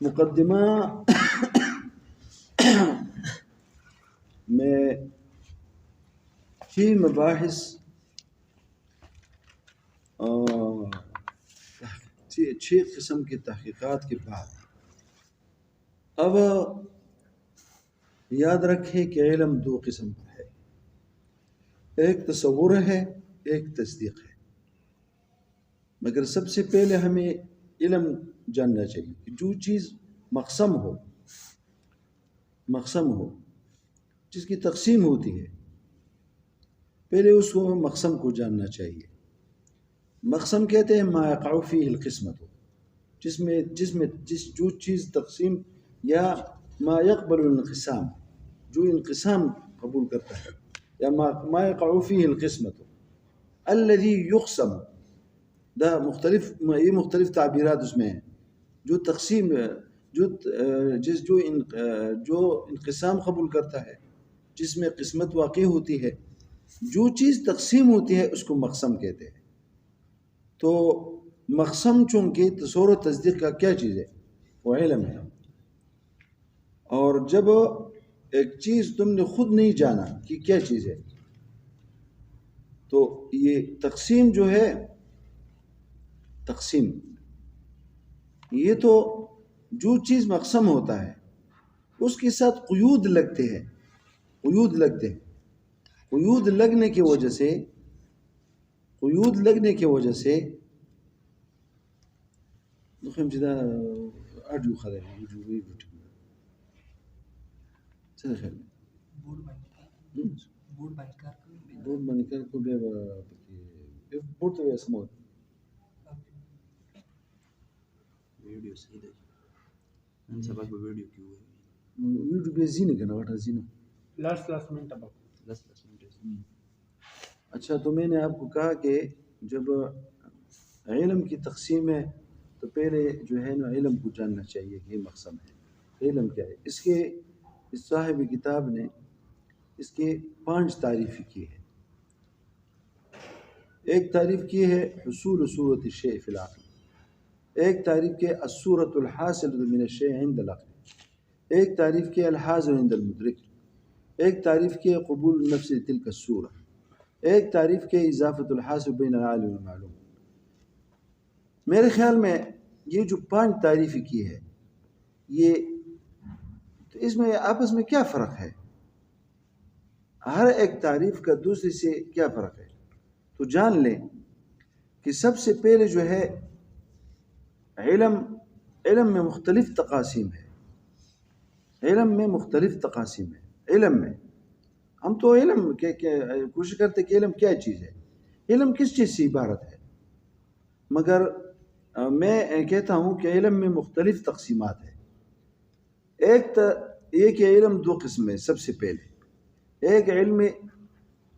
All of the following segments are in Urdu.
مقدمہ میں 6 مباحث 6 قسم کی تحقیقات کے بعد اب یاد رکھیں کہ علم 2 قسم کا ہے، ایک تصور ہے، ایک تصدیق ہے۔ مگر سب سے پہلے ہمیں علم جاننا چاہیے کہ جو چیز مقسم ہو جس کی تقسیم ہوتی ہے، پہلے اس کو مقسم کو جاننا چاہیے۔ مقسم کہتے ہیں ما یقع فیہ القسمت، جو چیز تقسیم یا ما یقبل الانقسام، جو انقسام قبول کرتا ہے، یا ما یقع فیہ القسمت الذی یقسم، یہ مختلف تعبیرات اس میں ہیں۔ جو تقسیم جو انقسام قبول کرتا ہے، جس میں قسمت واقع ہوتی ہے، جو چیز تقسیم ہوتی ہے اس کو مقسم کہتے ہیں۔ تو مقسم چونکہ تصور و تصدیق کا کیا چیز ہے؟ وہ علم ہے۔ اور جب ایک چیز تم نے خود نہیں جانا کہ کیا چیز ہے، تو یہ تقسیم جو ہے، تقسیم یہ تو جو چیز مقسم ہوتا ہے اس کے ساتھ قیود لگتے ہیں، قیود لگنے کی وجہ سے نخم جدا أرجو خذها وجوبي سنخل بورد بانكار كل بورد تو اسمه ویڈیو صحیح ہے ان سبق کو ویڈیو کیوں ہے ویڈیو بے زینه کنا واٹا زینه لاسٹ منٹ اب 10 منٹ۔ اچھا، تو میں نے آپ کو کہا کہ جب علم کی تقسیم ہے تو پہلے جو ہے نا علم کو جاننا چاہیے کہ یہ مقسم ہے۔ علم کیا ہے؟ اس صاحب کتاب نے اس کے 5 تعریفیں کی ہے۔ ایک تعریف کی ہے حصول صورت الشیء فی العقل، ایک تعریف کی الصورت الحاصل من الشیء عند العقل، ایک تعریف کی الحاضر عند المدرک، ایک تعریف کی قبول النفس تلک الصورہ، ایک تعریف کی اضافت الحاصل بین العالم والمعلوم۔ میرے خیال میں یہ جو 5 تعریفیں کی ہے، یہ اس میں آپس میں کیا فرق ہے؟ ہر ایک تعریف کا دوسرے سے کیا فرق ہے؟ تو جان لیں کہ سب سے پہلے جو ہے علم میں مختلف تقاسیم ہے۔ علم میں ہم تو علم کوشش کرتے کہ علم کیا چیز ہے، علم کس چیز سے عبارت ہے، مگر میں کہتا ہوں کہ علم میں مختلف تقسیمات ہیں۔ ایک یہ کہ علم 2 قسم ہے۔ سب سے پہلے ایک علم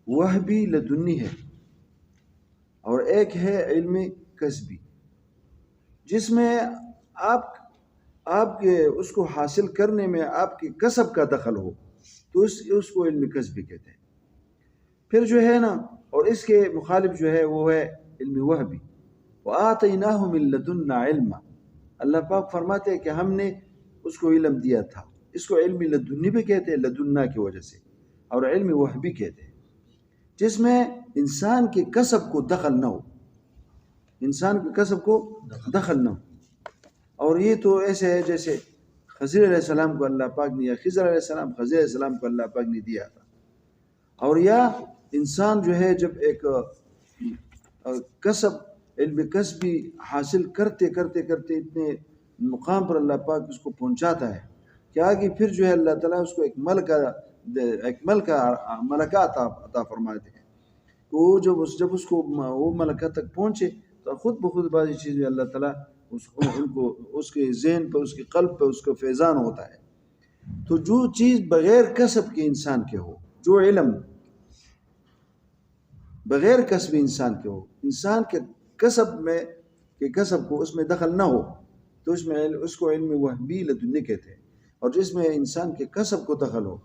وہبی لدنی ہے اور ایک ہے علم کسبی، جس میں آپ کے اس کو حاصل کرنے میں آپ کے کسب کا دخل ہو، تو اس کو علم کسبی کہتے ہیں۔ پھر جو ہے نا، اور اس کے مخالف جو ہے وہ ہے علم وہبی۔ وَآتَيْنَاهُ مِن لَدُنَّا عِلْمًا، اللہ پاک فرماتے ہیں کہ ہم نے اس کو علم دیا تھا۔ اس کو علم لدنی بھی کہتے ہیں، لدنا کی وجہ سے، اور علم وہبی کہتے ہیں، جس میں انسان کے کسب کو دخل نہ ہو، اور یہ تو ایسے ہے جیسے خضر علیہ السلام کو اللہ پاک نے، یا خضر علیہ السلام کو اللہ پاک نے دیا تھا۔ اور یا انسان جو ہے جب ایک علم کسبی حاصل کرتے اتنے مقام پر اللہ پاک اس کو پہنچاتا ہے کہ آگے پھر جو ہے اللہ تعالیٰ اس کو ایک ملکہ عطا فرماتے ہیں کہ وہ جب اس کو وہ ملکہ تک پہنچے تو خود بخود بعض چیزیں اللہ تعالیٰ اس کے ذہن پر، اس کے قلب پر اس کا فیضان ہوتا ہے۔ تو جو چیز بغیر کسب کے انسان کے ہو، جو علم بغیر کسب انسان کے ہو، انسان کے کسب کو اس میں دخل نہ ہو، تو اس کو علم وہبی لدنی کہتے ہیں۔ اور جس میں انسان کے کسب کو دخل ہو،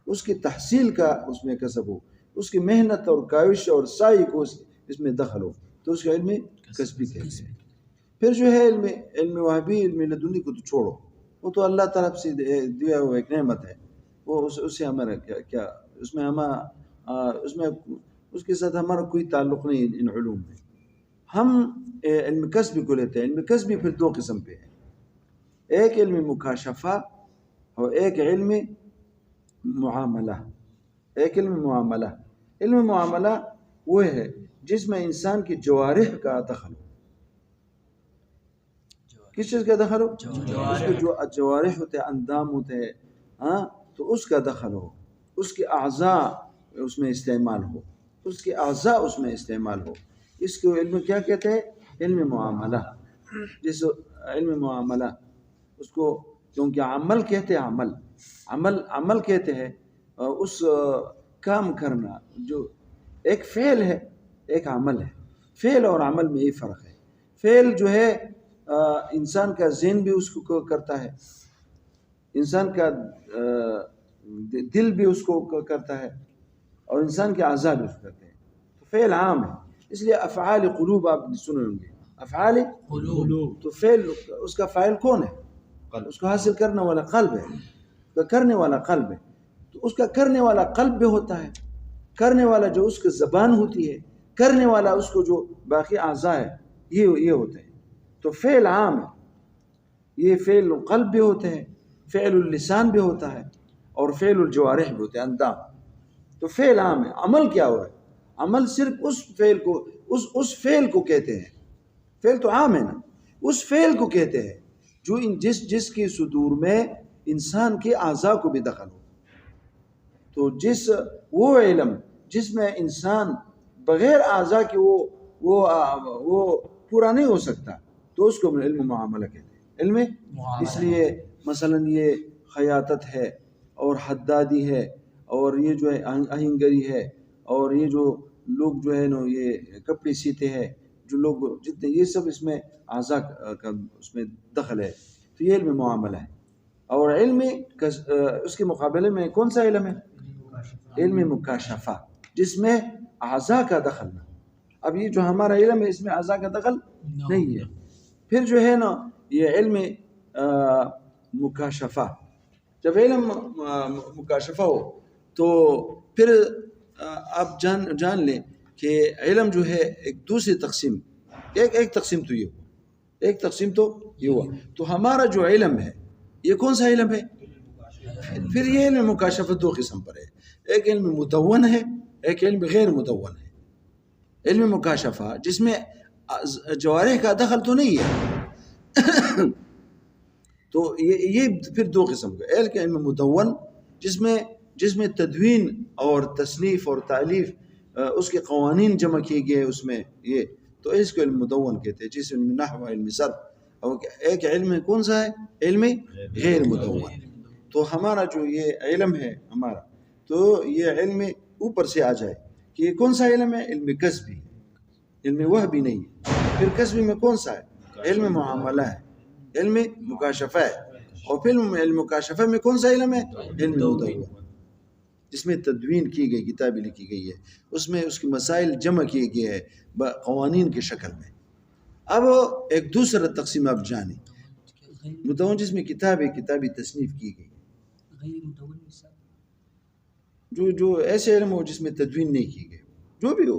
اس کی تحصیل کا اس میں کسب ہو، اس کی محنت اور کاوش اور سعی کو اس میں دخل ہو، تو اس کا علم کسبی کہتے ہیں۔ پھر جو ہے علم وہابی علم لدنی کو تو چھوڑو، وہ تو اللہ طرف سے دیا ہوا ایک نعمت ہے، وہ اس سے ہمارا کیا اس میں اس کے ساتھ ہمارا کوئی تعلق نہیں ان علوم میں. ہم علم کسبی کو لیتے ہیں. علم کسبی پھر دو قسم پہ ہے، ایک علم مکاشفہ اور ایک علم معاملہ. ایک علم معاملہ. علم معاملہ وہ ہے جس میں انسان کی جوارح کا دخل ہو. کس چیز کا دخل ہو؟ اس کے جو جوارح ہوتے ہیں، اندام ہوتے ہیں، ہاں، تو اس کا دخل ہو، اس کے اعضاء اس میں استعمال ہو، اس کے اعضاء اس میں استعمال ہو. اس کو علم کیا کہتے ہیں؟ علم معاملہ. جس علم معاملہ اس کو کیونکہ عمل کہتے ہیں، عمل کہتے ہیں اس کام کرنا جو ایک فعل ہے، ایک عمل ہے. فعل اور عمل میں یہ فرق ہے. فعل جو ہے انسان کا ذہن بھی اس کو کرتا ہے، انسان کا دل بھی اس کو کرتا ہے، اور انسان کے اعضاء بھی اس کو کرتے ہیں. تو فعل عام ہے، اس لیے افعال قلوب آپ سنے ہوں گے. افعال قلوب، تو فعل اس کا فاعل کون ہے؟ اس کو حاصل کرنے والا قلب ہے، اس کا کرنے والا قلب ہے. تو اس کا کرنے والا قلب بھی ہوتا ہے، کرنے والا جو اس کی زبان ہوتی ہے، کرنے والا اس کو جو باقی اعضاء ہے، یہ ہوتے ہیں. تو فعل عام ہے، یہ فعل القلب بھی ہوتے ہیں، فعل اللسان بھی ہوتا ہے، اور فعل الجوارح بھی ہوتے ہیں، اندام. تو فعل عام ہے. عمل کیا ہوا ہے؟ عمل صرف اس فعل کو اس فعل کو کہتے ہیں. فعل تو عام ہے نا، اس فعل کو کہتے ہیں جو جس کی صدور میں انسان کے اعضاء کو بھی دخل ہو. تو وہ علم جس میں انسان بغیر اعضاء کے وہ پورا نہیں ہو سکتا، تو اس کو علم معاملہ کہتے ہیں. علم اس لیے مثلا یہ خیاطت ہے، اور حدادی ہے، اور یہ جو ہے آہنگری ہے، اور یہ جو لوگ جو ہے نا یہ کپڑے سیتے ہیں، جو لوگ جتنے، یہ سب اس میں اعضاء کا اس میں دخل ہے. تو یہ علم معاملہ ہے. اور علم اس کے مقابلے میں کون سا علم ہے؟ علم مکاشفہ، جس میں اعضاء کا دخل نہ. اب یہ جو ہمارا علم ہے اس میں اعضاء کا دخل نہیں ہے. پھر جو ہے نا یہ علم مکاشفہ، جب علم مکاشفہ ہو تو پھر آپ جان لیں کہ علم جو ہے ایک دوسری تقسیم، ایک تقسیم تو یہ ہوا، ایک تقسیم تو یہ ہوا. تو ہمارا جو علم ہے یہ کون سا علم ہے؟ پھر یہ علم مکاشفہ دو قسم پر ہے، ایک علم مدون ہے، ایک علم غیر مدون ہے. علم مکاشفہ جس میں جوارح کا دخل تو نہیں ہے تو یہ پھر دو قسم کا. ایک علم مدون جس میں تدوین اور تصنیف اور تالیف اس کے قوانین جمع کیے گئے اس میں، یہ تو اس کو علم مدون کہتے ہیں، جس علم نحو، علم صرف. اور ایک علم کون سا ہے؟ علم غیر مدون. تو ہمارا جو یہ علم ہے ہمارا، تو یہ علم اوپر سے آ جائے کہ یہ کون سا علم ہے؟ علم کسبی، علم وہبی نہیں. پھر کسبی میں کون سا ہے؟ علم معاملہ ہے، علم مکاشفہ ہے. اور پھر علم مکاشفہ میں کون سا علم ہے؟ علم مدون، جس میں تدوین کی گئی، کتابیں لکھی گئی ہے، اس میں اس کے مسائل جمع کیے گئے ہیں قوانین کی شکل میں. اب ایک دوسرا تقسیم آپ جانیں، مدون جس میں کتابی تصنیف کی گئی، جو ایسے علم ہو جس میں تدوین نہیں کی گئی، جو بھی ہو.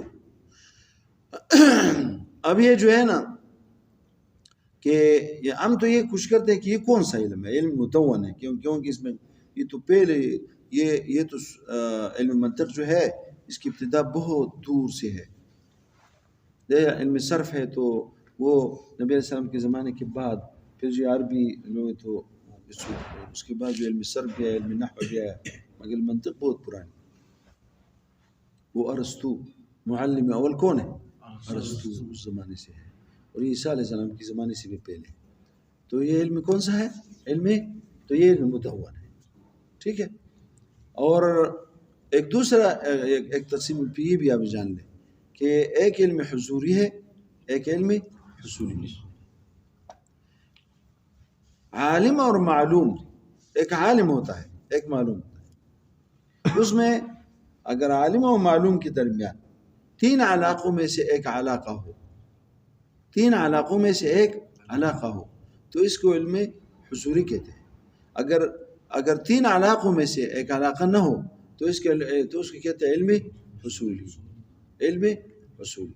اب یہ جو ہے نا کہ ہم تو یہ کوشش کرتے ہیں کہ یہ کون سا علم ہے؟ علم مدون ہے. کیونکہ اس میں یہ تو پہلے یہ تو علم منطق جو ہے اس کی ابتدا بہت دور سے ہے. علم صرف ہے تو وہ نبی علیہ السلام کے زمانے کے بعد، پھر جو عربی لوگ تو اس کے بعد جو علم صرف گیا، علم نحو گیا، مگر منطق بہت پرانی. وہ ارسطو معلم اول کون ہے؟ ارسطو اس زمانے سے ہے، اور یہ عیسیٰ علیہ السلام کے زمانے سے بھی پہلے. تو یہ علم کون سا ہے؟ علم تو یہ علم مدون ہے. ٹھیک ہے. اور ایک دوسرا ایک تقسیم پہ یہ بھی آپ جان لیں کہ ایک علم حضوری ہے، ایک علم حصولی ہے. عالم اور معلوم، ایک عالم ہوتا ہے، ایک معلوم ہوتا ہے. اس میں اگر عالم اور معلوم کے درمیان تین علاقوں میں سے ایک علاقہ ہو، تین علاقوں میں سے ایک علاقہ ہو تو اس کو علم حضوری کہتے ہیں. اگر 3 علاقوں میں سے ایک علاقہ نہ ہو تو اس کو کہتے ہیں علم حصولی. علم حصولی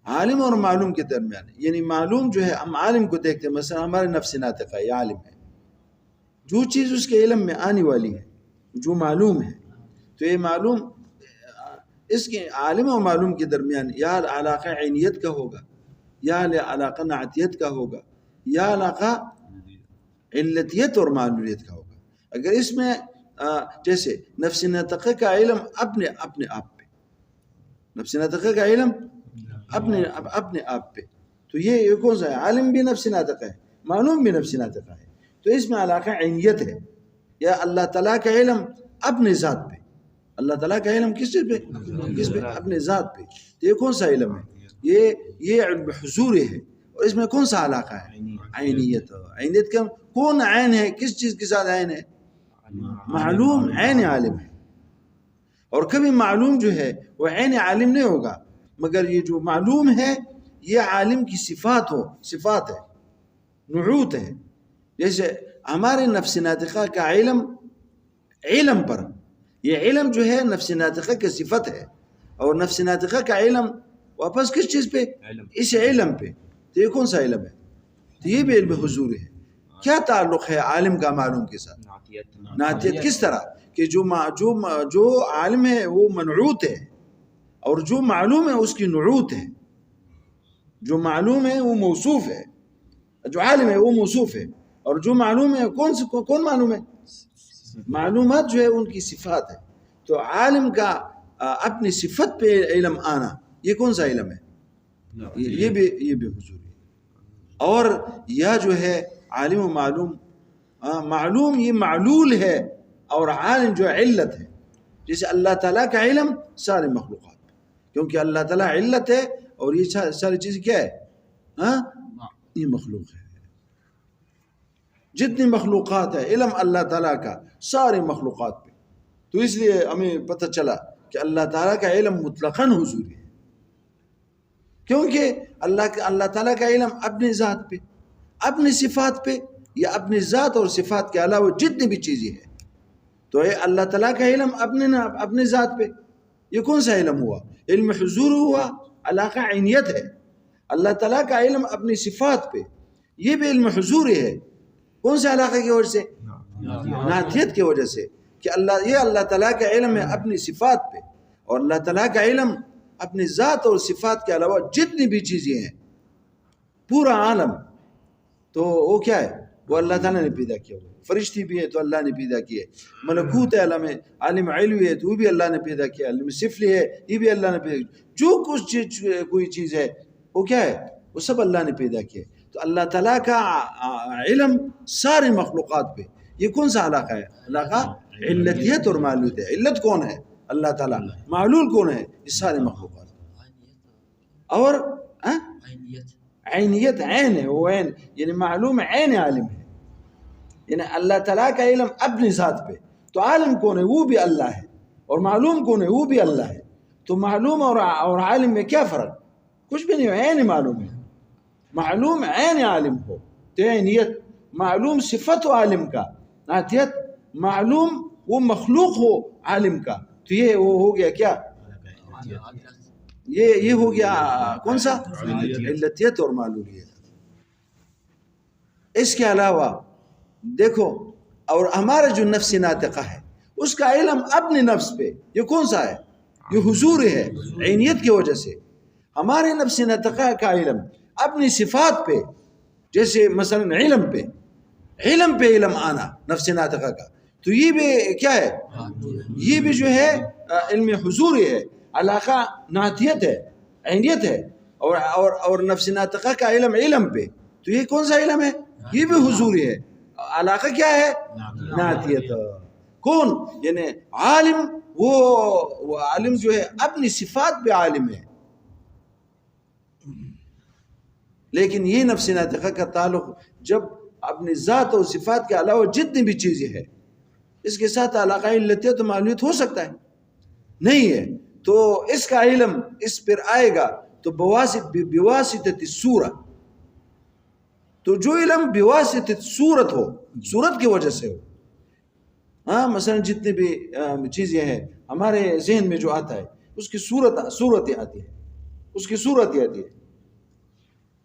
عالم اور معلوم کے درمیان. یعنی معلوم جو ہے ہم عالم کو دیکھتے ہیں، مثلا ہمارے نفس ناطقہ یہ عالم ہے، جو چیز اس کے علم میں آنے والی ہے جو معلوم ہے، تو یہ معلوم اس کے عالم اور معلوم کے درمیان یا علاقہ عینیت کا ہوگا، یا علاقہ نعتیت کا ہوگا، یا علاقہ علتیت اور معلولیت کا ہوگا. اگر اس میں جیسے نفس ناطقہ کا علم اپنے آپ پہ، نفس ناطقہ کا علم اپنے آپ پہ، تو یہ کون سا ہے؟ عالم بھی نفس ناطقہ ہے، معلوم بھی نفس ناطقہ ہے، تو اس میں علاقہ عینیت ہے. یا اللہ تعالیٰ کا علم اپنے ذات پہ، اللہ تعالیٰ کا علم کس چیز پہ؟ کس پہ؟ اپنے ذات پہ. تو یہ کون سا علم ہے؟ یہ علم حضور ہے. اور اس میں کون سا علاقہ ہے؟ عینیت. عینیت کا کون عین ہے؟ کس چیز کے ساتھ عین ہے؟ معلوم عین عالم ہے. اور کبھی معلوم جو ہے وہ عین عالم نہیں ہوگا، مگر یہ جو معلوم ہے یہ عالم کی صفات ہے، نعوت ہے. جیسے ہمارے نفس ناطقہ کا علم پر، یہ علم جو ہے نفس ناطقہ کی صفت ہے، اور نفس ناطقہ کا علم واپس کس چیز پہ؟ اس علم پہ. تو یہ کون سا علم ہے؟ تو یہ بھی علم حضور ہے. کیا تعلق ہے عالم کا معلوم کے ساتھ؟ نعتیت. کس طرح کہ جو عالم ہے وہ منعوت ہے، اور جو معلوم ہے اس کی نعوت ہے. جو معلوم ہے وہ موصوف ہے، جو عالم ہے وہ موصوف ہے، اور جو معلوم ہے کون معلوم ہے؟ معلومات جو ہے ان کی صفات ہے. تو عالم کا اپنی صفت پہ علم آنا یہ کون سا علم ہے؟ یہ بھی حضور ہے. اور یہ جو ہے عالم و معلوم یہ معلول ہے، اور عالم جو علت ہے. جیسے اللہ تعالیٰ کا علم سارے مخلوقات پہ، کیونکہ اللہ تعالیٰ علت ہے، اور یہ ساری چیز کیا ہے؟ یہ مخلوق ہے. جتنی مخلوقات ہے علم اللہ تعالیٰ کا سارے مخلوقات پہ. تو اس لیے ہمیں پتہ چلا کہ اللہ تعالیٰ کا علم مطلقاً حضوری ہے، کیونکہ اللہ تعالیٰ کا علم اپنی ذات پہ، اپنی صفات پہ، یا اپنی ذات اور صفات کے علاوہ جتنی بھی چیزیں ہیں. تو یہ اللہ تعالیٰ کا علم اپنے ذات پہ، یہ کون سا علم ہوا؟ علم حضور ہوا، علاقہ عینیت ہے. اللہ تعالیٰ کا علم اپنی صفات پہ، یہ بھی علم حضور ہے. کون سے علاقے کی وجہ سے؟ نعتیت کی وجہ سے، کہ اللہ تعالیٰ کا علم ہے اپنی صفات پہ، اور اللہ تعالیٰ کا علم اپنی ذات اور صفات کے علاوہ جتنی بھی چیزیں ہیں، پورا عالم، تو وہ کیا ہے؟ وہ اللہ تعالیٰ نے پیدا کیا. فرشتی بھی ہے تو اللہ نے پیدا کیے، ملکوت ہے، عالم علوی ہے تو وہ بھی اللہ نے پیدا کیا، علم سفلی ہے یہ بھی اللہ نے پیدا کیا. جو کچھ کوئی چیز ہے وہ کیا ہے؟ وہ سب اللہ نے پیدا کیا. تو اللہ تعالیٰ کا علم سارے مخلوقات پہ، یہ کون سا علاقہ ہے؟ علاقہ علتیت اور معلولیت ہے. علت کون ہے؟ اللہ تعالیٰ. معلول کون ہے؟ یہ سارے مخلوقات. اور عینیت عین ہے، وہ عین یعنی معلوم عین عالم ہے. یعنی اللہ تعالیٰ کا علم اپنی ذات پہ، تو عالم کون ہے؟ وہ بھی اللہ ہے. اور معلوم کون ہے؟ وہ بھی اللہ ہے. تو معلوم اور عالم میں کیا فرق؟ کچھ بھی نہیں. عین معلوم ہے. معلوم عین عالم ہو تو عینیت، معلوم صفت ہو عالم کا نعتیت، معلوم وہ مخلوق ہو عالم کا، تو یہ وہ ہو گیا کیا؟ یہ ہو گیا کون سا؟ علتیت اور معلولیت. اس کے علاوہ دیکھو، اور ہمارا جو نفس ناطقہ ہے اس کا علم اپنے نفس پہ، یہ کون سا ہے؟ یہ حضور ہے عینیت کی وجہ سے. ہمارے نفس ناطقہ کا علم اپنی صفات پہ، جیسے مثلا علم پہ علم آنا نفس ناطقہ کا، تو یہ بھی کیا ہے؟ یہ بھی جو ہے علم حضور ہے، علاقہ نعتیت ہے، عینیت ہے. اور نفس ناطقہ کا علم پہ، تو یہ کون سا علم ہے؟ یہ بھی حضور ہے، علاقہ کیا ہے؟ نعتیت. کون؟ یعنی عالم، وہ عالم جو ہے اپنی صفات پہ عالم ہے. لیکن یہ نفس ناطقہ کا تعلق جب اپنی ذات اور صفات کے علاوہ جتنی بھی چیزیں ہیں اس کے ساتھ علاقہ علتیت و معلولیت ہو سکتا ہے؟ نہیں ہے. تو اس کا علم اس پر آئے گا تو بواسطۃ الصورہ، تو جو علم بواسطہ صورت ہو، صورت کی وجہ سے ہو، ہاں مثلا جتنے بھی چیزیں ہیں ہمارے ذہن میں جو آتا ہے اس کی صورت آتی ہے، اس کی صورت آتی ہے.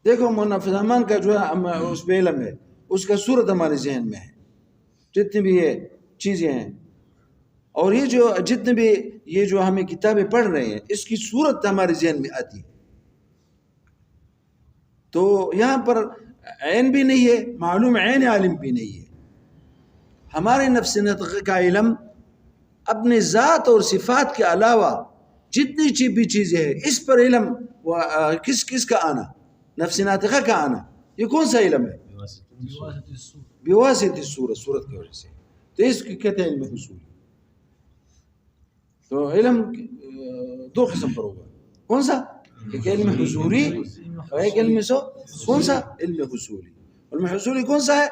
دیکھو مولانا فضل الرحمان کا جو ہے اس پہ علم ہے، اس کا صورت ہمارے ذہن میں ہے، جتنی بھی یہ چیزیں ہیں. اور یہ جو جتنے بھی یہ جو ہمیں کتابیں پڑھ رہے ہیں اس کی صورت ہمارے ذہن میں آتی ہے. تو یہاں پر عین بھی نہیں ہے، معلوم عین عالم بھی نہیں ہے. ہمارے نفس نطق کا علم اپنے ذات اور صفات کے علاوہ جتنی بھی چیزیں ہیں اس پر علم کس کا آنا، نفس ناطقہ کا آنا، یہ کون سا علم ہے؟ بواسطہ صورت کی وجہ سے. تو اس کو کہتے ہیں علم حصول. تو علم دو قسم پر ہوگا، کون سا؟ ایک علم حصولی اور ایک علم کون سا؟ علم حصولی. علم حصولی کون سا ہے؟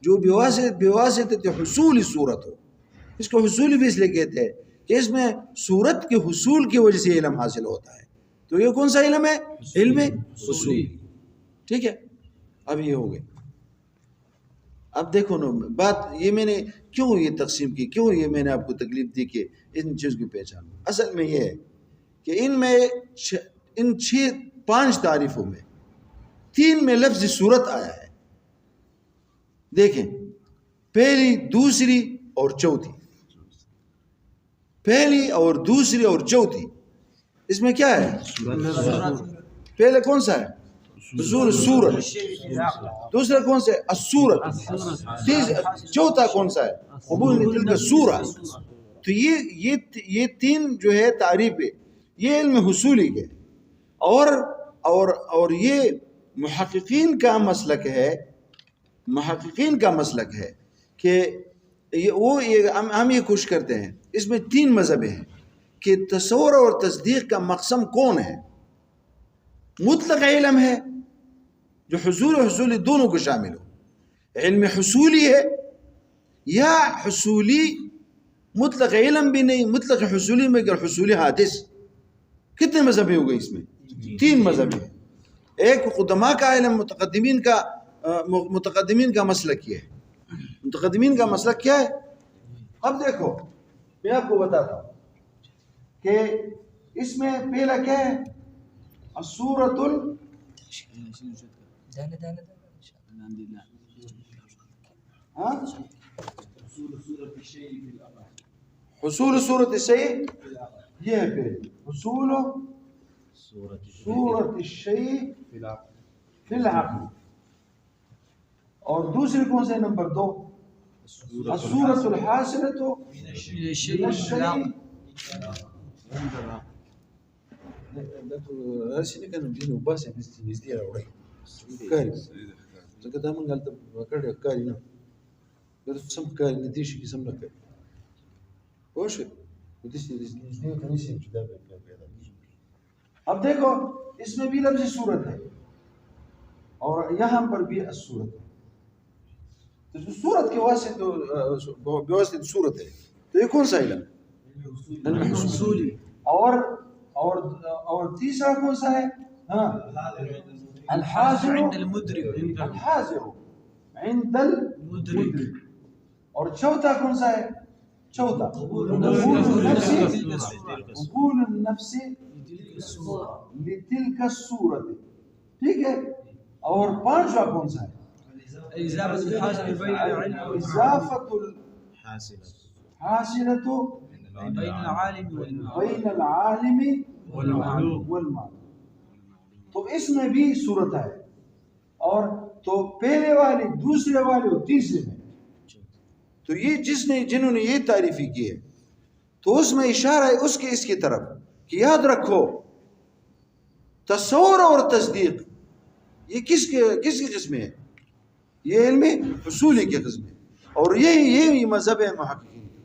جو بواسطہ حصول صورت ہو. اس کو حصولی بھی اس لیے کہتے ہیں کہ اس میں صورت کے حصول کی وجہ سے علم حاصل ہوتا ہے. تو یہ کون سا علم ہے؟ علم حصولی. ٹھیک ہے، اب یہ ہو گئے. اب دیکھو نا بات یہ میں نے کیوں یہ تقسیم کی، کیوں یہ میں نے آپ کو تکلیف دی کہ ان چیز کی پہچان. اصل میں یہ ہے کہ ان 5 تعریفوں میں 3 میں لفظ صورت آیا ہے. دیکھیں پہلی، دوسری اور چوتھی. پہلی اور دوسری اور چوتھی اس میں کیا ہے؟ پہلے کون سا ہے؟ حصول صورت. دوسرا کون سا ہے؟ الصورت. چوتھا کون سا ہے؟ قبول تلک الصورت. تو یہ 3 جو ہے تعریفیں یہ علم حصولی کے. اور یہ محققین کا مسلک ہے، کہ ہم یہ کوشش کرتے ہیں. اس میں 3 مذہب ہیں کہ تصور اور تصدیق کا مقسم کون ہے. مطلق علم ہے جو حصول و حصولی دونوں کو شامل ہو، علم حصولی ہے، یا حصولی مطلق علم بھی نہیں، مطلق حصولی میں کہ حصولی حادث. کتنے مذہب ہو گئے اس میں؟ 3 مذہب ہیں. ایک قدماء کا علم، متقدمین کا مسلک یہ ہے. متقدمین کا مسلک کیا ہے؟ اب دیکھو میں آپ کو بتاتا ہوں کہ اس میں پہلا کیا ہے؟ الصورت حصول صورت الشیء، یہ ہے پہلے حصول صورت الشیء فی العقل. اور دوسری کون سے؟ نمبر 2 الصورت الحاصلۃ من الشیء. راشي كان مدينه وباس نزدي راوي كاري زكاه دائما قالت كاري كاري نعم قالت سم كاري نديش يسم لك وش وديش نزدي كان يسم كتاب. اب دیکھو اس میں بھی لفظ صورت ہے اور یہاں پر بھی الصورت ہے. تو صورت کے واسطے بواسطہ صورت ہے. تو یہ کون سا علم؟ علم حصولی. اور تیسرا کون سا ہے؟ ہاں الحاضر عند المدرك، الحاضر عند المدرك. اور چوتھا کون سا ہے؟ چوتھا قبول النفس لتلك الصورت. ٹھیک ہے. اور 5واں کون سا ہے؟ اضافت الحاصلۃ بین العالم والمعلوم. تو اس میں بھی صورت ہے. اور تو پہلے والی، دوسرے والی اور تیسرے میں تو یہ جنہوں نے یہ تعریفی کی ہے تو اس میں اشارہ ہے اس کی طرف کہ یاد رکھو تصور اور تصدیق یہ کس کی قسم ہے؟ یہ علم حصولی کی قسم ہے. اور یہی مذہب ہے محققین کا،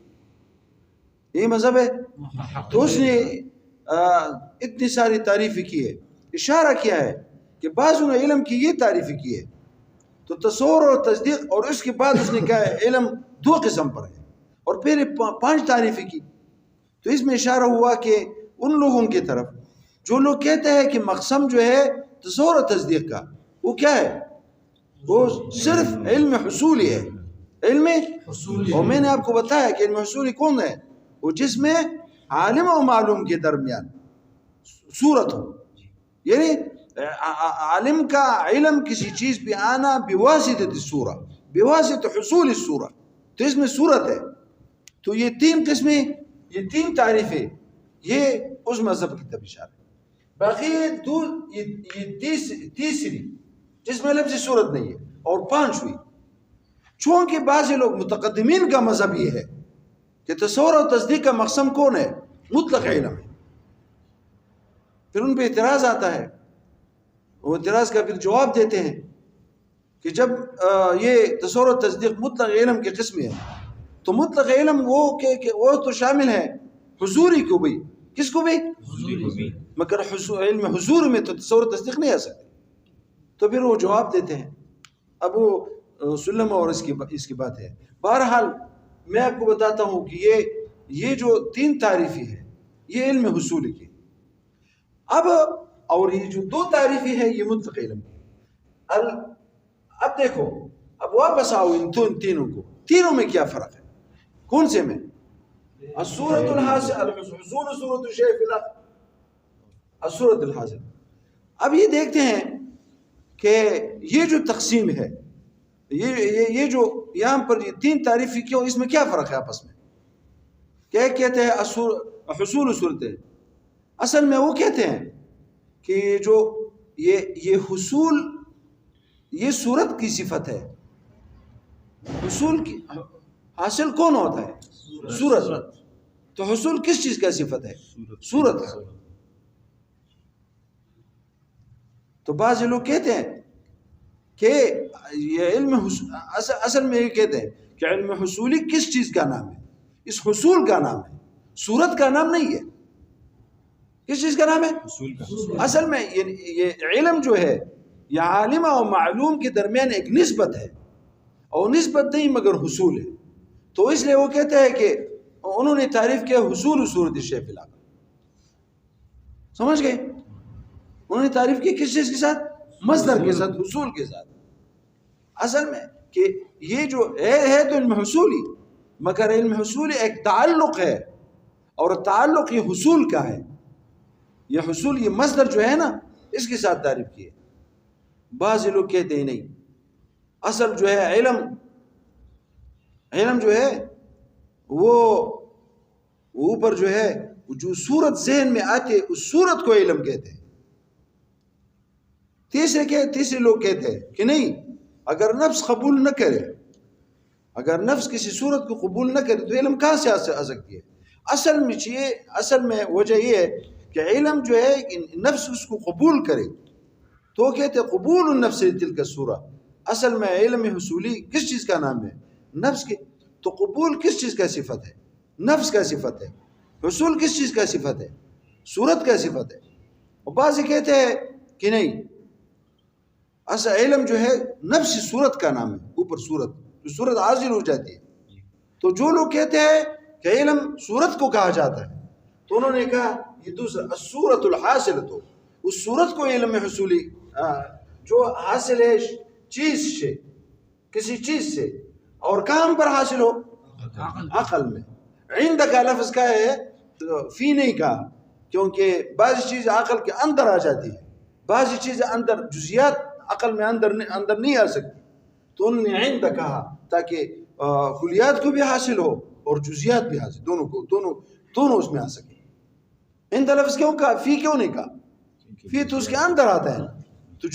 یہی مذہب ہے. تو اس نے اتنی ساری تعریفیں کی ہے، اشارہ کیا ہے کہ بعضوں نے علم کی یہ تعریفیں کی ہے. تو تصور اور تصدیق، اور اس کے بعد اس نے کہا ہے علم 2 قسم پر ہے، اور پھر 5 تعریفیں کی. تو اس میں اشارہ ہوا کہ ان لوگوں کی طرف جو لوگ کہتے ہیں کہ مقسم جو ہے تصور اور تصدیق کا وہ کیا ہے؟ وہ صرف علم حصولی ہے، علم حصولی. اور میں نے آپ کو بتایا کہ علم حصولی کون ہے؟ وہ جس میں عالم و معلوم کے درمیان صورت ہو، یعنی عالم کا علم کسی چیز پہ آنا بواسطہ الصورہ، بواسطہ حصول الصورہ، تو اس میں صورت ہے. تو یہ تین قسمیں، یہ تین تعریفیں، یہ اس مذہب کی طرف اشارہ ہے. باقی یہ تیسری جس میں لفظ صورت نہیں ہے، اور پانچویں چونکہ بعض لوگ متقدمین کا مذہب یہ ہے کہ تصور اور تصدیق کا مقسم کون ہے؟ مطلق علم ہے. پھر ان پہ اعتراض آتا ہے، وہ اعتراض کا پھر جواب دیتے ہیں کہ جب یہ تصور و تصدیق مطلق علم کی قسم ہے تو مطلق علم وہ تو شامل ہے حضوری کو بھی. کس کو بھی؟ مگر علم حضور میں تو تصور و تصدیق نہیں آ سکتی. تو پھر وہ جواب دیتے ہیں. ابو سلم اور اس کی بات ہے. بہرحال میں آپ کو بتاتا ہوں کہ یہ جو تین تعریفی ہے یہ علم حصولی کی. اب اور یہ جو دو تعریفی ہے یہ مطلق علم کی. اب دیکھو، اب واپس آؤ ان تینوں کو، تینوں میں کیا فرق ہے؟ کون سے میں؟ الصورت الحاصل، الحصول صورت الشیء فی العقل، الصورت الحاصل. اب یہ دیکھتے ہیں کہ یہ جو تقسیم ہے، یہ جو یہاں پر یہ تین تعریفی کیوں، اس میں کیا فرق ہے آپس میں؟ کیا کہتے ہیں حصول صورت ہے؟ اصل میں وہ کہتے ہیں کہ جو یہ حصول یہ صورت کی صفت ہے. حصول کی حاصل کون ہوتا ہے؟ صورت. تو حصول کس چیز کا صفت ہے؟ صورت کا. تو بعض لوگ کہتے ہیں کہ یہ علم اصل میں یہ کہتے ہیں کہ علم حصولی کس چیز کا نام ہے؟ اس حصول کا نام ہے، صورت کا نام نہیں ہے. کس چیز کا نام ہے؟ اصل میں یہ علم جو ہے یہ عالم و معلوم کے درمیان ایک نسبت ہے، اور نسبت نہیں مگر حصول ہے. تو اس لیے وہ کہتے ہیں کہ انہوں نے تعریف کیا حصول صورت الشیء فی العقل. سمجھ گئے؟ انہوں نے تعریف کی کس چیز کے ساتھ؟ مصدر کے ساتھ، حصول کے ساتھ. اصل میں کہ یہ جو ہے تو علم حصولی، مگر علم حصولی ایک تعلق ہے، اور تعلق یہ حصول کا ہے. یہ حصول یہ مصدر جو ہے نا اس کے ساتھ تعریف کی ہے. بعض لوگ کہتے ہیں نہیں، اصل جو ہے علم جو ہے وہ اوپر جو ہے جو صورت ذہن میں آتے اس صورت کو علم کہتے ہیں. تیسرے لوگ کہتے ہیں کہ نہیں، اگر نفس قبول نہ کرے، اگر نفس کسی صورت کو قبول نہ کرے تو علم کہاں سے آ سکتی ہے؟ اصل میں وجہ یہ ہے کہ علم جو ہے نفس اس کو قبول کرے تو کہتے ہیں قبول النفس تلک الصورہ. اصل میں علم حصولی کس چیز کا نام ہے؟ نفس کے. تو قبول کس چیز کا صفت ہے؟ نفس کا صفت ہے. حصول کس چیز کا صفت ہے؟ صورت کا صفت ہے. اور بعض کہتے ہیں کہ نہیں، اصل علم جو ہے نفس صورت کا نام ہے، اوپر صورت جو صورت حاضر ہو جاتی ہے. تو جو لوگ کہتے ہیں کہ علم صورت کو کہا جاتا ہے تو انہوں نے کہا یہ دوسرا الصورت الحاصل، تو اس صورت کو علم حصولی جو حاصل ہے چیز سے، کسی چیز سے، اور کہاں پر حاصل ہو؟ عقل میں. عند کا لفظ کا ہے فی نہیں کہا، کیونکہ بعض چیز عقل کے اندر آ جاتی ہے، بعض چیزیں اندر جزیات عقل میں اندر نہیں آ سکتی. تو انہوں نے عند کہا تاکہ کلیات کو بھی حاصل ہو اور جزیات بھی حاصل، دونوں اس میں آ سکے. عند لفظ کیوں کہا؟ فی کیوں نہیں کہا؟ فی تو اس کے اندر آتا ہے. تو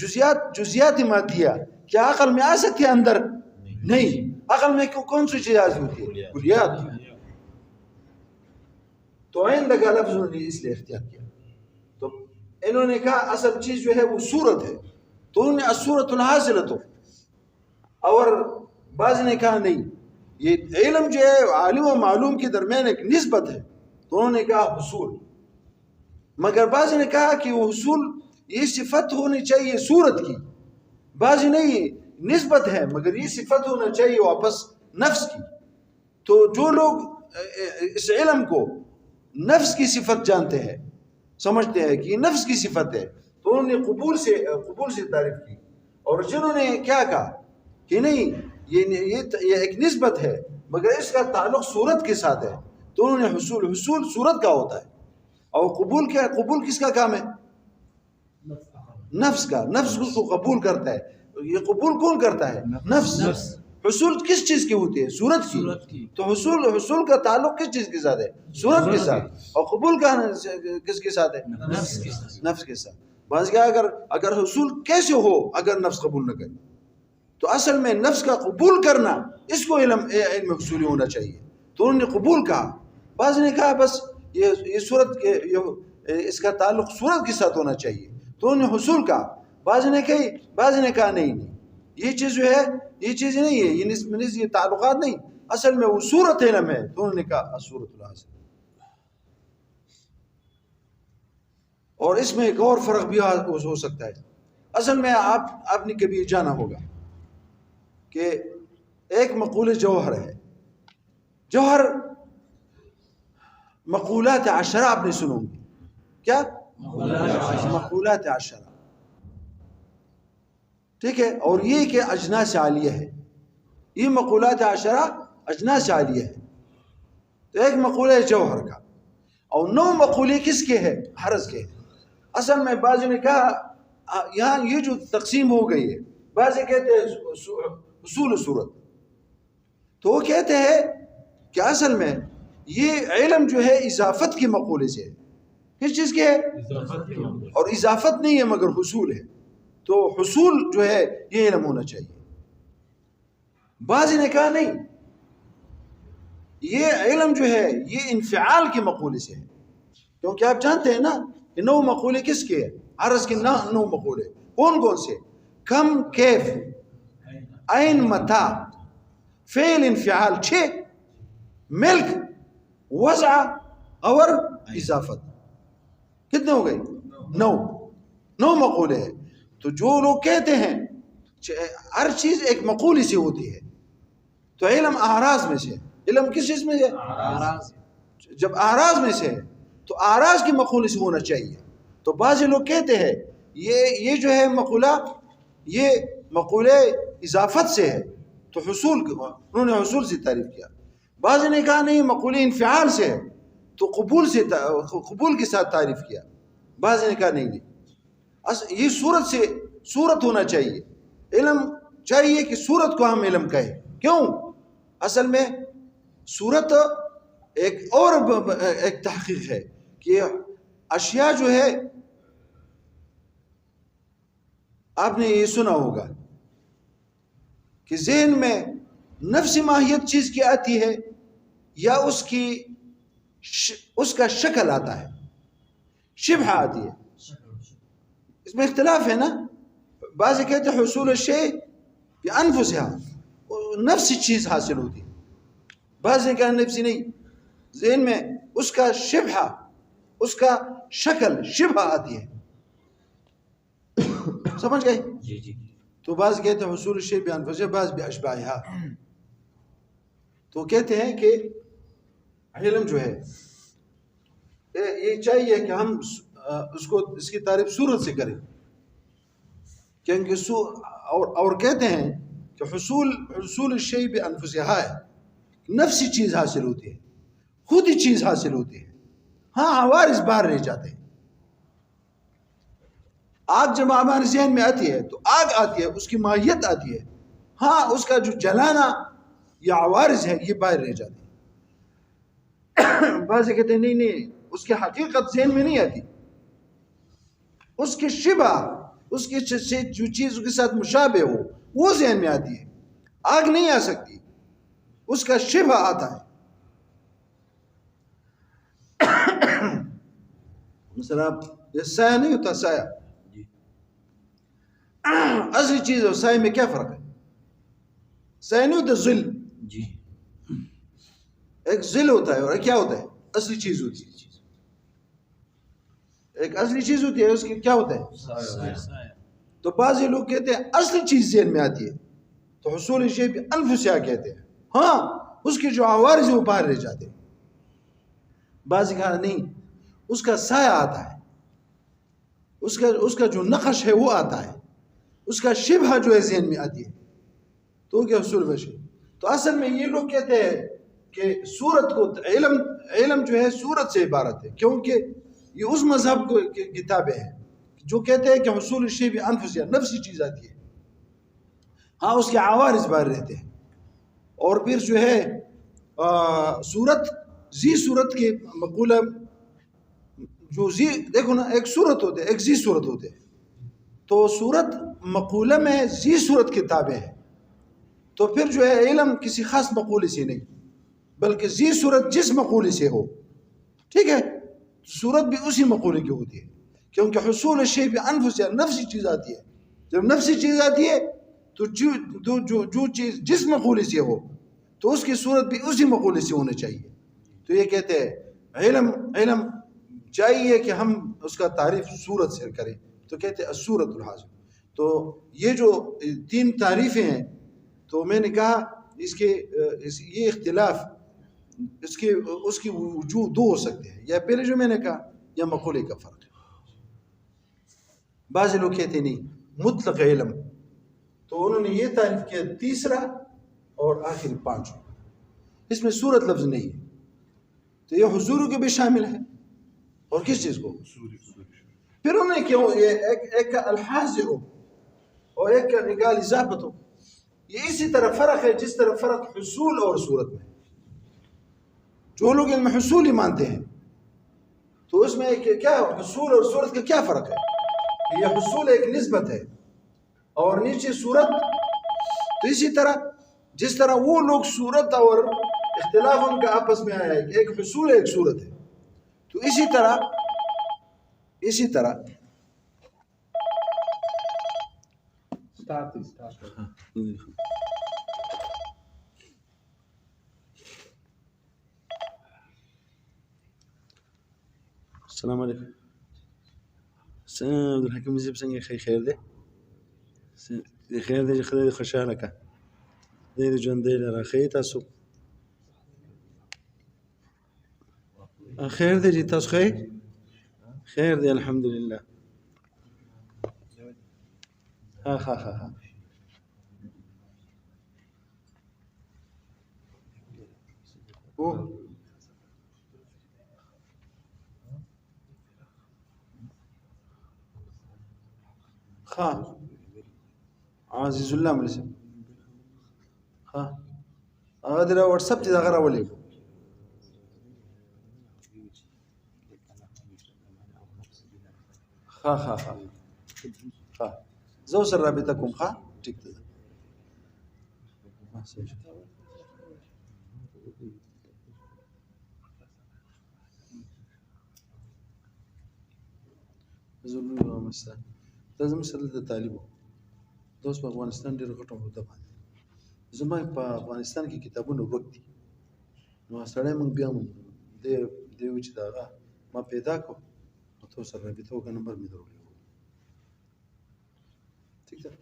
جزیات مادیہ کیا عقل میں آ سکتی ہے؟ اندر نہیں. عقل میں کون سی چیز حاصل ہوتی ہے؟ کلیات. تو عند کا لفظ انہوں نے اس لیے اختیار کیا. تو انہوں نے کہا اصل چیز جو ہے وہ صورت ہے، تو انہوں نے الصورت الحاصل. تو اور بعض نے کہا نہیں، یہ علم جو ہے عالم و معلوم کے درمیان ایک نسبت ہے، تو انہوں نے کہا حصول. مگر بعض نے کہا کہ وہ حصول یہ صفت ہونی چاہیے صورت کی، بعض نہیں، نسبت ہے مگر یہ صفت ہونا چاہیے واپس نفس کی. تو جو لوگ اس علم کو نفس کی صفت جانتے ہیں، سمجھتے ہیں کہ یہ نفس کی صفت ہے، تو انہوں نے قبول سے تعریف کی. اور جنہوں نے کیا کہا کہ نہیں یہ ایک نسبت ہے مگر اس کا تعلق صورت کے ساتھ ہے. تو انہوں نے حصول صورت کا ہوتا ہے. اور قبول کیا ہے؟ قبول کس کا کام ہے؟ نفس کا. نفس اس کو قبول کرتا ہے. یہ قبول کون کرتا ہے؟ نفس. حصول کس چیز کی ہوتی ہے؟ صورت کی. تو حصول کا تعلق کس چیز کے ساتھ ہے؟ صورت کے ساتھ. اور قبول کا کس کے ساتھ ہے؟ نفس کے ساتھ. بعض کیا اگر حصول کیسے ہو اگر نفس قبول نہ کرے؟ تو اصل میں نفس کا قبول کرنا اس کو علم حصولی ہونا چاہیے. تو انہوں نے قبول کہا. بعض نے کہا بس یہ صورت کے اس کا تعلق صورت کے ساتھ ہونا چاہیے. تو انہوں نے حصول کہا. بعض نے کہا نہیں یہ چیز جو ہے یہ چیز نہیں ہے، یہ تعلقات نہیں، اصل میں وہ صورت علم ہے. تو انہوں نے کہا صورت الحاصل. اور اس میں ایک اور فرق بھی ہو سکتا ہے. اصل میں آپ نے کبھی جانا ہوگا کہ ایک مقول جوہر ہے. جوہر مقولات عشرہ آپ نے سنو گے. کیا؟ مقولات عشرہ. ٹھیک ہے. اور یہ کہ اجناس عالیہ ہے. یہ مقولات عشرہ اجناس عالیہ ہے. تو ایک مقولہ جوہر کا اور 9 مقولے کس کے ہے؟ حرز کے. اصل میں بعض نے کہا یہاں یہ جو تقسیم ہو گئی ہے، بعض کہتے ہیں اصول صورت. تو وہ کہتے ہیں کہ اصل میں یہ علم جو ہے اضافت کے مقولے سے ہے. کس چیز کے ہے؟ اور اضافت نہیں ہے مگر حصول ہے. تو حصول جو ہے یہ علم ہونا چاہیے. بعض نے کہا نہیں، یہ علم جو ہے یہ انفعال کے مقولے سے ہے. کیونکہ آپ جانتے ہیں نا کہ 9 مقولے کس کے ہیں؟ عرض کے 9 مقولے کون سے؟ کم، کیف، عین، متا، فعل، انفعال 6، ملک، وضع اور اضافت. کتنے ہو گئے؟ 9 مقولے ہیں. تو جو لوگ کہتے ہیں ہر چیز ایک مقولی سے ہوتی ہے، تو علم اعراض میں سے. علم کس چیز میں ہے؟ جب اعراض میں سے ہے تو اعراض کی مقولی سے ہونا چاہیے. تو بعض لوگ کہتے ہیں یہ جو ہے مقولہ یہ مقولے اضافت سے ہے، تو حصول انہوں نے حصول سے تعریف کیا. بعض نے کہا نہیں مقولے انفعال سے ہے، تو قبول کے ساتھ تعریف کیا. بعض نے کہا نہیں یہ صورت ہونا چاہیے. علم چاہیے کہ صورت کو ہم علم کہیں. کیوں؟ اصل میں صورت ایک تحقیق ہے کہ اشیاء جو ہے آپ نے یہ سنا ہوگا کہ ذہن میں نفس ماہیت چیز کی آتی ہے یا اس کا شکل آتا ہے، شبہ آتی ہے. اس میں اختلاف ہے نا. بعض کہتے ہیں حصول الشیء بانفسها، نفسی چیز حاصل ہوتی ہے. بعض نے کہا نفسی نہیں، ذہن میں اس کا شبہ، اس کا شکل شبہ آتی ہے. سمجھ گئے؟ جی. تو بعض کہتے ہیں حصول الشیء بانفسها، بعض باشباہها. تو کہتے ہیں کہ علم جو ہے یہ چاہیے کہ ہم اس کی تعریف صورت سے کریں. کیونکہ اور کہتے ہیں کہ حصول الشیء بانفسها ہے، نفسی چیز حاصل ہوتی ہے، خود ہی چیز حاصل ہوتی ہے. ہاں عوارض باہر رہ جاتے ہیں. آگ جب ہمارے ذہن میں آتی ہے تو آگ آتی ہے، اس کی ماہیت آتی ہے. ہاں اس کا جو جلانا یا عوارض ہے یہ باہر رہ جاتے ہیں. بعض کہتے ہیں نہیں اس کی حقیقت ذہن میں نہیں آتی، اس کی شبہ، اس کی جو چیز کے ساتھ مشابہ ہو وہ ذہن میں آتی ہے. آگ نہیں آ سکتی، اس کا شبہ آتا ہے. مثلا یہ سایہ نہیں ہوتا، سایہ اصلی چیز ہے. سایہ میں کیا فرق ہے؟ سایہ نہیں ہوتا، ظل. جی. ایک ظل ہوتا ہے اور کیا ہوتا ہے؟ اصلی چیز ہوتی ہے. ایک اصلی چیز ہوتی ہے، اس کی کیا ہوتا ہے؟ تو بعض لوگ کہتے ہیں اصلی چیز ذہن میں آتی ہے تو حصول الشیء بانفسها کہتے ہیں. ہاں اس کے جو عوارض ہیں وہ باہر رہ جاتے ہیں. بعض کہا نہیں، اس کا سایہ آتا ہے، اس کا جو نقش ہے وہ آتا ہے، اس کا شبہ جو ہے ذہن میں آتی ہے. تو کیا حصول بشے. تو اصل میں یہ لوگ کہتے ہیں کہ صورت کو علم جو ہے صورت سے عبارت ہے، کیونکہ یہ اس مذہب کو کتابیں ہیں جو کہتے ہیں کہ حصول الشیء بانفسہ، نفسی چیز آتی ہے، ہاں اس کے عوارض باہر رہتے ہیں. اور پھر جو ہے صورت زی صورت کے مقولہ جو زی دیکھو نا، ایک صورت ہوتے ایک زی صورت ہوتے، تو صورت مقولہ میں زی صورت کے تابع ہے. تو پھر جو ہے علم کسی خاص مقولے سے نہیں بلکہ زی صورت جس مقولے سے ہو، ٹھیک ہے، صورت بھی اسی مقولے کی ہوتی ہے، کیونکہ حصول الشیء بانفسہ نفسی چیز آتی ہے. جب نفسی چیز آتی ہے تو جو چیز جس مقولے سے ہو تو اس کی صورت بھی اسی مقولے سے ہونا چاہیے. تو یہ کہتے ہیں علم چاہیے کہ ہم اس کا تعریف صورت سے کریں، تو کہتے ہیں الصورت الحاصل. تو یہ جو 3 تعریفیں ہیں، تو میں نے کہا یہ اختلاف اس کی وجوہ 2 ہو سکتے ہیں، یا پہلے جو میں نے کہا یا مقولے کا فرق ہے. بعض لوگ کہتے نہیں مطلق علم، تو انہوں نے یہ تعریف کیا تیسرا اور آخری 5، اس میں صورت لفظ نہیں ہے. تو یہ حضور کے بھی شامل ہے، اور کس چیز کو؟ پھر انہوں نے کیوں ایک کا الحاضر ہو اور ایک کا نقال اضافت ہو. یہ اسی طرح فرق ہے جس طرح فرق حصول اور صورت میں. جو لوگ ان میں حصول ہی مانتے ہیں تو اس میں کیا حصول اور صورت کا کیا فرق ہے؟ یہ حصول ایک نسبت ہے اور نیچے صورت. تو اسی طرح جس طرح وہ لوگ صورت اور اختلاف ان کا آپس میں آیا ہے کہ ایک حصول ایک صورت ہے، تو اسی طرح السلام علیکم. عبدالحکیم زیب څنګه خیر دی؟ خیر دی، خدای دې خوشحاله کړه، خدای دې ژوندی لره. ښه تاسو خیر دی جی؟ تاسو ښه؟ خیر دی الحمدلله. ها عزیز الله ملي صاحب، هغه د واتساپ ته دغه راولېږو. زه ورسره رابطه کوم. ټیک ده. ضرور مسله دا زموږ سره د طالب دا اوس په افغانستان ډېره غټه موده باندې زما په افغانستان کې کتابونه ورک دي. نو سړی موږ بیا دی و چې د هغه ما پیدا کړو، نو تو سره رابطه وکړه، نمبر مې درولېږو. ٹھیک ہے.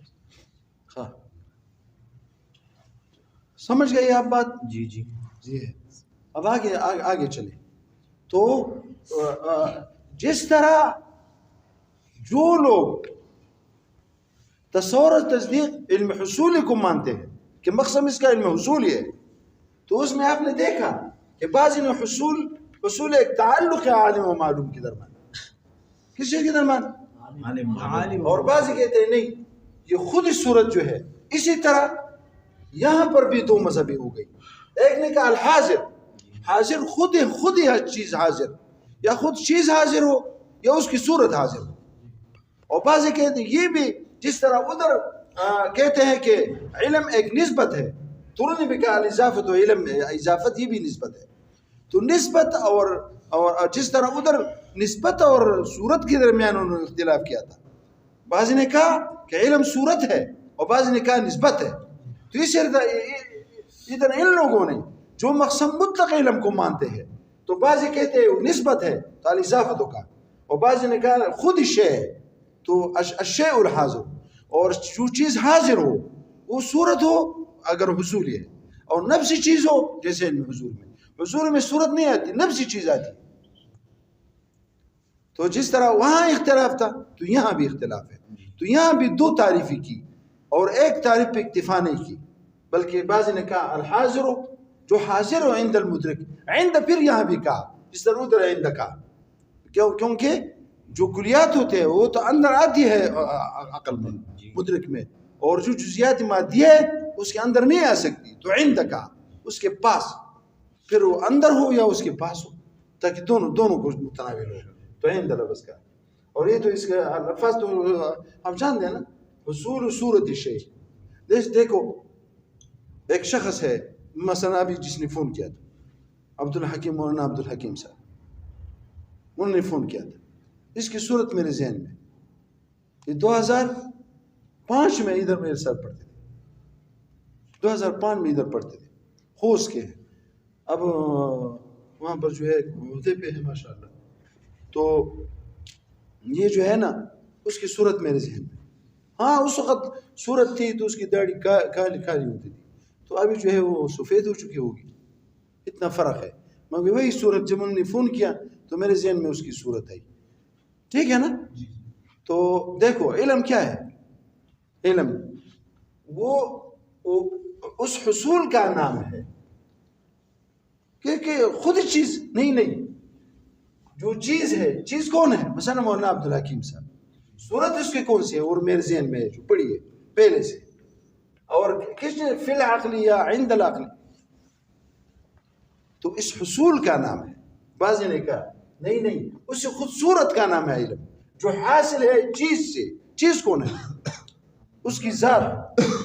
سمجھ گئے آپ بات؟ جی ہے. اب آگے چلے. تو جس طرح جو لوگ تصور تصدیق علم حصولی کو مانتے ہیں کہ مقصد اس کا علم حصولی ہے، تو اس میں آپ نے دیکھا کہ بعض نے حصول ایک تعلق ہے عالم و معلوم کے درمیان. کس چیز کے درمیان؟ عالم. اور بعض کہتے ہیں نہیں، یہ خود اس صورت جو ہے. اسی طرح یہاں پر بھی 2 مذہبی ہو گئی. ایک نے کہا حاضر خود ہی چیز حاضر، یا خود چیز حاضر ہو یا اس کی صورت حاضر ہو. اور بعض کہتے ہیں یہ بھی جس طرح ادھر کہتے ہیں کہ علم ایک نسبت ہے، تو انہوں نے بھی کہا اضافت و علم اضافت یہ بھی نسبت ہے. تو نسبت اور جس طرح ادھر نسبت اور صورت کے درمیان انہوں نے اختلاف کیا تھا. بعض نے کہا کہ علم صورت ہے اور بعض نے کہا نسبت ہے. تو اس ادھر ان لوگوں نے جو مقصد مطلق علم کو مانتے ہیں، تو بعض کہتے ہیں وہ نسبت ہے تو اضافت کا، اور بعض نے کہا خود شے ہے تو الشیء الحاضر، اور جو چیز حاضر ہو وہ صورت ہو اگر حصولی ہے، اور نفسی چیز ہو جیسے علم حضور میں صورت نہیں آتی، نفسی چیز آتی. تو جس طرح وہاں اختلاف تھا تو یہاں بھی اختلاف ہے. تو یہاں بھی 2 تعریفیں کی اور ایک تعریف پہ اکتفا نہیں کی. بلکہ بعض نے کہا الحاضر جو حاضر ہو عند المدرک، عند پھر یہاں بھی کہا جس طرح ادھر عند کہا، کیونکہ جو کلیات ہوتے ہیں وہ تو اندر آتی ہے عقل میں مدرک میں، اور جو جزیات مادی ہے اس کے اندر نہیں آ سکتی، تو عند کہا اس کے پاس، پھر وہ اندر ہو یا اس کے پاس ہو، تاکہ دونوں کو متناول ہو، تو عند لفظ کا. اور یہ تو اس کے الفاظ تو ہم جانتے ہیں نا، حصول صورت الشیء. دیکھو ایک شخص ہے مثلا ابھی جس نے فون کیا تھا عبدالحکیم، مولانا عبدالحکیم صاحب، انہوں نے فون کیا تھا، اس کی صورت میرے ذہن میں، یہ 2005 میں ادھر میرے ساتھ پڑھتے تھے، 2005 میں ادھر پڑھتے تھے، خوست کے ہیں، اب وہاں پر جو ہے عہدے پہ ہے ماشاءاللہ. تو یہ جو ہے نا اس کی صورت میرے ذہن میں، ہاں اس وقت صورت تھی تو اس کی داڑھی کالی کالی ہوتی تھی، تو ابھی جو ہے وہ سفید ہو چکی ہوگی، اتنا فرق ہے. مگر وہی صورت جب انہوں نے فون کیا تو میرے ذہن میں اس کی صورت آئی. ٹھیک ہے نا؟ تو دیکھو علم کیا ہے؟ علم وہ اس حصول کا نام ہے، کہ خود چیز نہیں، جو چیز ہے، چیز کون ہے؟ مثلا مولانا عبدالحکیم صاحب، صورت اس کی کون سی ہے؟ اور میرے ذہن میں ہے جو پڑھی ہے پہلے سے، اور کس نے فی العقل یا عند العقل، تو اس حصول کا نام ہے. بعض نے کہا نہیں اس سے خود صورت کا نام ہے علم، جو حاصل ہے چیز سے. چیز کون ہے؟ اس کی ذات.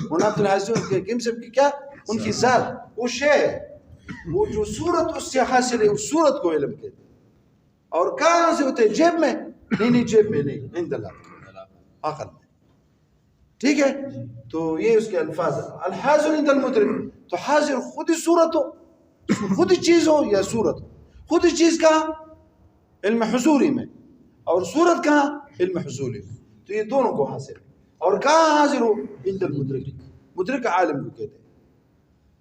مولانا عبدالحکیم صاحب کی کیا؟ ان کی ذات، وہ شے ہے، وہ جو صورت اس سے حاصل ہے اس صورت کو علم کہتے ہیں. اور کہاں سے ہوتے ہیں؟ جیب میں؟ نہیں جیب میں نہیں، عند العقل، عقل میں. ٹھیک ہے؟ تو یہ اس کے الفاظ ہیں. الحاضر عند المدرک، تو حاضر خود ہی صورت ہو، خود ہی چیز ہو یا صورت ہو. خود ہی چیز کہاں؟ علم حضوری میں، اور صورت کہاں؟ علم حضوری میں. تو یہ دونوں کو حاصل ہے. اور کہاں حاضر ہو؟ عند المدرک. مدرک عالم کو کہتے ہیں.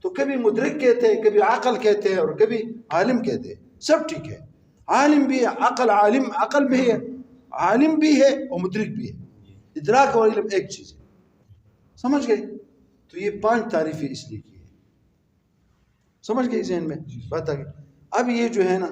تو کبھی مدرک کہتے ہیں، کبھی عقل کہتے ہیں، اور کبھی عالم کہتے ہیں. سب ٹھیک ہے، عالم بھی ہے، عقل بھی ہے، عالم بھی ہے اور مدرک بھی ہے. ادراک اور علم ایک چیز ہے. سمجھ گئے؟ تو یہ 5 تعریفیں اس لیے کی ہے. سمجھ گئے ذہن میں بات آ گئی. اب یہ جو ہے نا